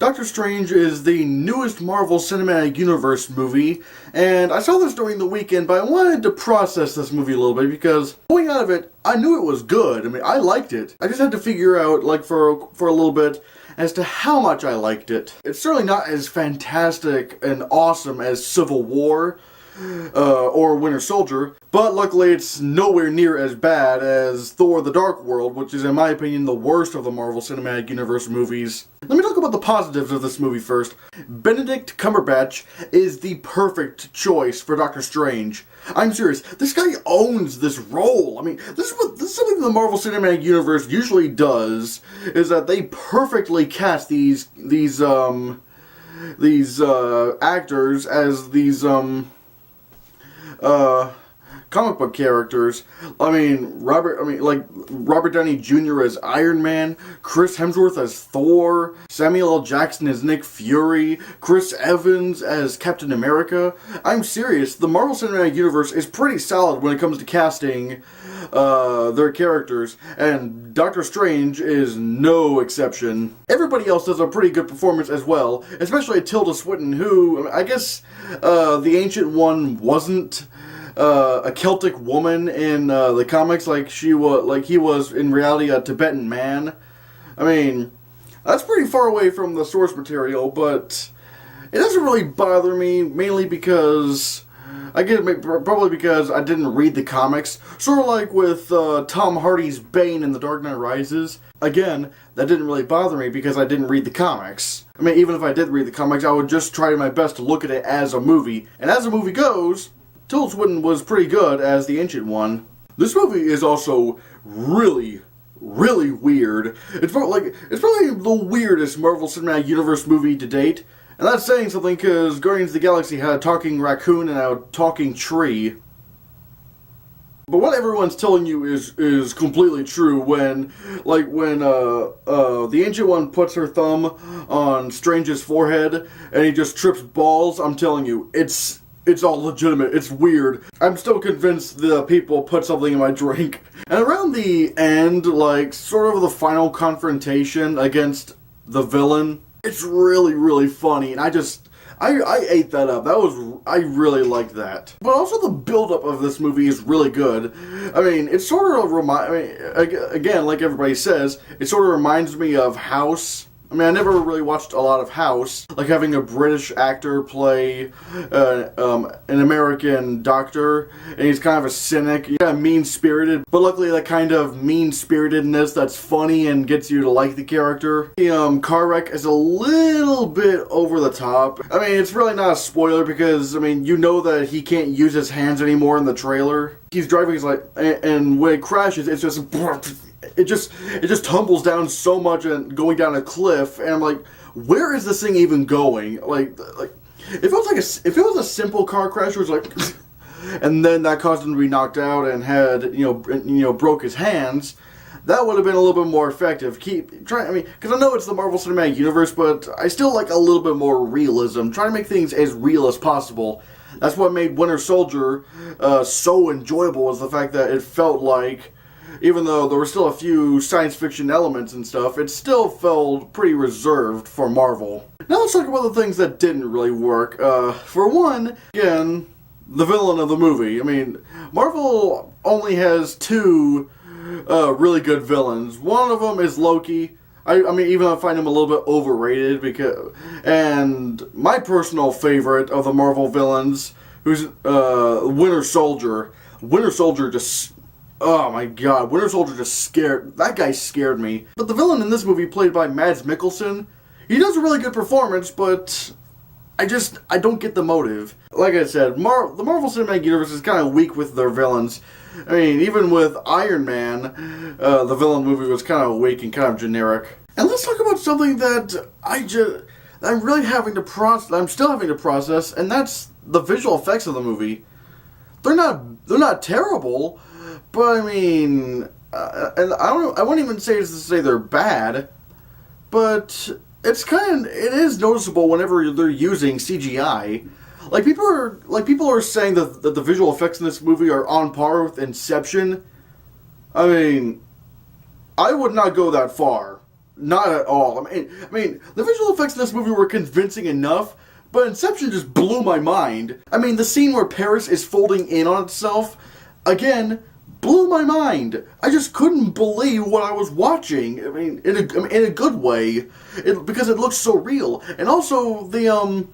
Doctor Strange is the newest Marvel Cinematic Universe movie, and I saw this during the weekend, but I wanted to process this movie a little bit because going out of it, I knew it was good. I mean, I liked it. I just had to figure out, like, for a little bit as to how much I liked it. It's certainly not as fantastic and awesome as Civil War, or Winter Soldier, but luckily it's nowhere near as bad as Thor: The Dark World, which is, in my opinion, the worst of the Marvel Cinematic Universe movies. Let me talk about the positives of this movie first. Benedict Cumberbatch is the perfect choice for Doctor Strange. I'm serious. This guy owns this role. I mean, this is something the Marvel Cinematic Universe usually does, is that they perfectly cast these actors as these comic book characters. Robert Downey Jr. as Iron Man, Chris Hemsworth as Thor, Samuel L. Jackson as Nick Fury, Chris Evans as Captain America. I'm serious, the Marvel Cinematic Universe is pretty solid when it comes to casting their characters, and Doctor Strange is no exception. Everybody else does a pretty good performance as well, especially Tilda Swinton, who, I guess, the Ancient One wasn't a Celtic woman in the comics like he was in reality a Tibetan man. I mean, that's pretty far away from the source material, but it doesn't really bother me, mainly because probably because I didn't read the comics. Sort of like with Tom Hardy's Bane in The Dark Knight Rises. Again, that didn't really bother me because I didn't read the comics. I mean, even if I did read the comics, I would just try my best to look at it as a movie. And as a movie goes, Tilda Swinton was pretty good as the Ancient One. This movie is also really, really weird. It's probably the weirdest Marvel Cinematic Universe movie to date. And that's saying something because Guardians of the Galaxy had a talking raccoon and a talking tree. But what everyone's telling you is completely true when the Ancient One puts her thumb on Strange's forehead and he just trips balls. I'm telling you, it's all legitimate. It's weird. I'm still convinced the people put something in my drink. And around the end, like, sort of the final confrontation against the villain, it's really, really funny. And I ate that up. I really liked that. But also the build-up of this movie is really good. I mean, it sort of again, like everybody says, it sort of reminds me of House. I mean, I never really watched a lot of House, like having a British actor play an American doctor, and he's kind of a cynic, kind of mean-spirited, but luckily that kind of mean-spiritedness that's funny and gets you to like the character. The car wreck is a little bit over the top. I mean, it's really not a spoiler because, I mean, you know that he can't use his hands anymore in the trailer. He's driving, and when it crashes, it's just... It just tumbles down so much and going down a cliff, and I'm like, where is this thing even going? Like if it was a simple car crash where it's like, and then that caused him to be knocked out and had broke his hands, that would have been a little bit more effective. Because I know it's the Marvel Cinematic Universe, but I still like a little bit more realism. Try to make things as real as possible. That's what made Winter Soldier so enjoyable, was the fact that it felt like, even though there were still a few science fiction elements and stuff, it still felt pretty reserved for Marvel. Now let's talk about the things that didn't really work. For one, again, the villain of the movie. I mean, Marvel only has two really good villains. One of them is Loki. I mean, even though I find him a little bit overrated, and my personal favorite of the Marvel villains, who's Winter Soldier. Winter Soldier just... Oh my god, Winter Soldier that guy scared me. But the villain in this movie, played by Mads Mikkelsen, he does a really good performance, but I don't get the motive. Like I said, the Marvel Cinematic Universe is kind of weak with their villains. I mean, even with Iron Man, the villain movie was kind of weak and kind of generic. And let's talk about something that I'm still having to process, and that's the visual effects of the movie. They're not terrible, but I mean, and I won't even say they're bad, but it is noticeable whenever they're using CGI. Like people are saying that the visual effects in this movie are on par with Inception. I mean, I would not go that far. not at all. I mean, the visual effects in this movie were convincing enough, but Inception just blew my mind. I mean, the scene where Paris is folding in on itself, again, blew my mind. I just couldn't believe what I was watching. I mean, in a good way, because it looks so real. And also the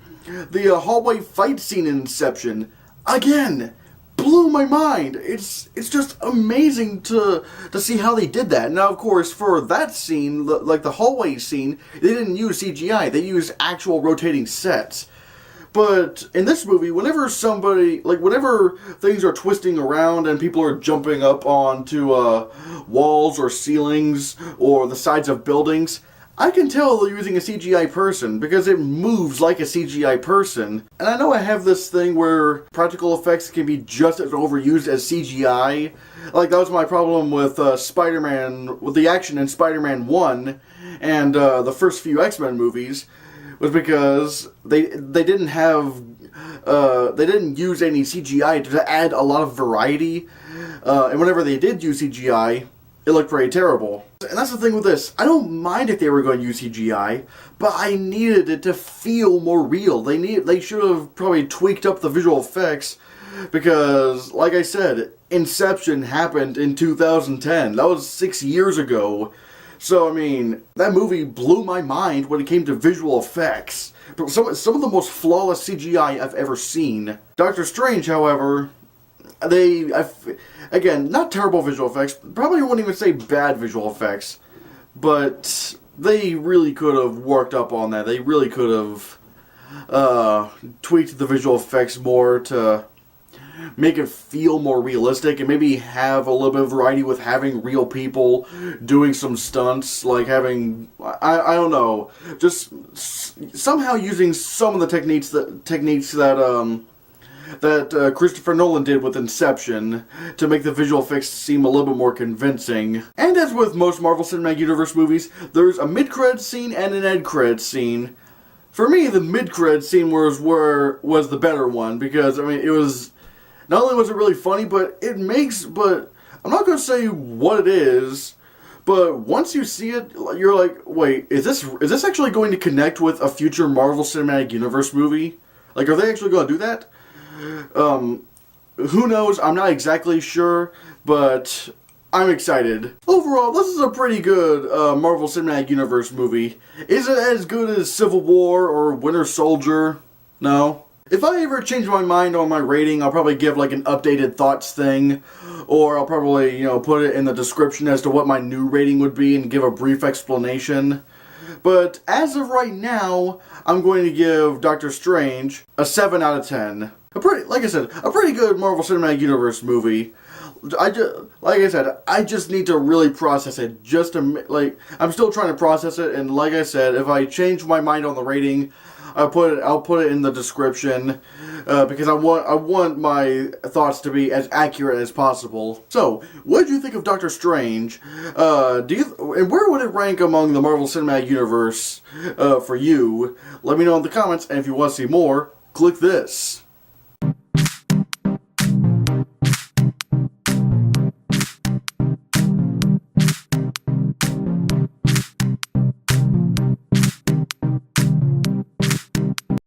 hallway fight scene in Inception, again, blew my mind. It's just amazing to see how they did that. Now, of course, for that scene, like the hallway scene, they didn't use CGI. They used actual rotating sets. But in this movie, whenever things are twisting around and people are jumping up onto walls or ceilings or the sides of buildings, I can tell they're using a CGI person because it moves like a CGI person. And I know I have this thing where practical effects can be just as overused as CGI. Like, that was my problem with Spider-Man, with the action in Spider-Man 1 and the first few X-Men movies, was because they didn't use any CGI to add a lot of variety, and whenever they did use CGI, it looked pretty terrible. And that's the thing with this. I don't mind if they were going to use CGI, but I needed it to feel more real. They should have probably tweaked up the visual effects, because, like I said, Inception happened in 2010. That was 6 years ago. So, I mean, that movie blew my mind when it came to visual effects. Some of the most flawless CGI I've ever seen. Doctor Strange, however, again, not terrible visual effects, probably wouldn't even say bad visual effects, but they really could have worked up on that. They really could have tweaked the visual effects more to make it feel more realistic, and maybe have a little bit of variety with having real people doing some stunts, like having, I don't know, just somehow using some of the techniques that Christopher Nolan did with Inception to make the visual effects seem a little bit more convincing. And as with most Marvel Cinematic Universe movies, there's a mid-credits scene and an end-credits scene. For me, the mid-credits scene was the better one, because, I mean, it was, not only was it really funny, but I'm not going to say what it is, but once you see it, you're like, wait, is this actually going to connect with a future Marvel Cinematic Universe movie? Like, are they actually going to do that? Who knows? I'm not exactly sure, but I'm excited. Overall, this is a pretty good Marvel Cinematic Universe movie. Is it as good as Civil War or Winter Soldier? No. If I ever change my mind on my rating, I'll probably give like an updated thoughts thing, or I'll probably, put it in the description as to what my new rating would be and give a brief explanation. But as of right now, I'm going to give Doctor Strange a 7 out of 10. Like I said, a pretty good Marvel Cinematic Universe movie. I just need to really process it. I'm still trying to process it, and like I said, if I change my mind on the rating, I'll put it in the description, because I want my thoughts to be as accurate as possible. So, what did you think of Doctor Strange? And where would it rank among the Marvel Cinematic Universe for you? Let me know in the comments, and if you want to see more, click this.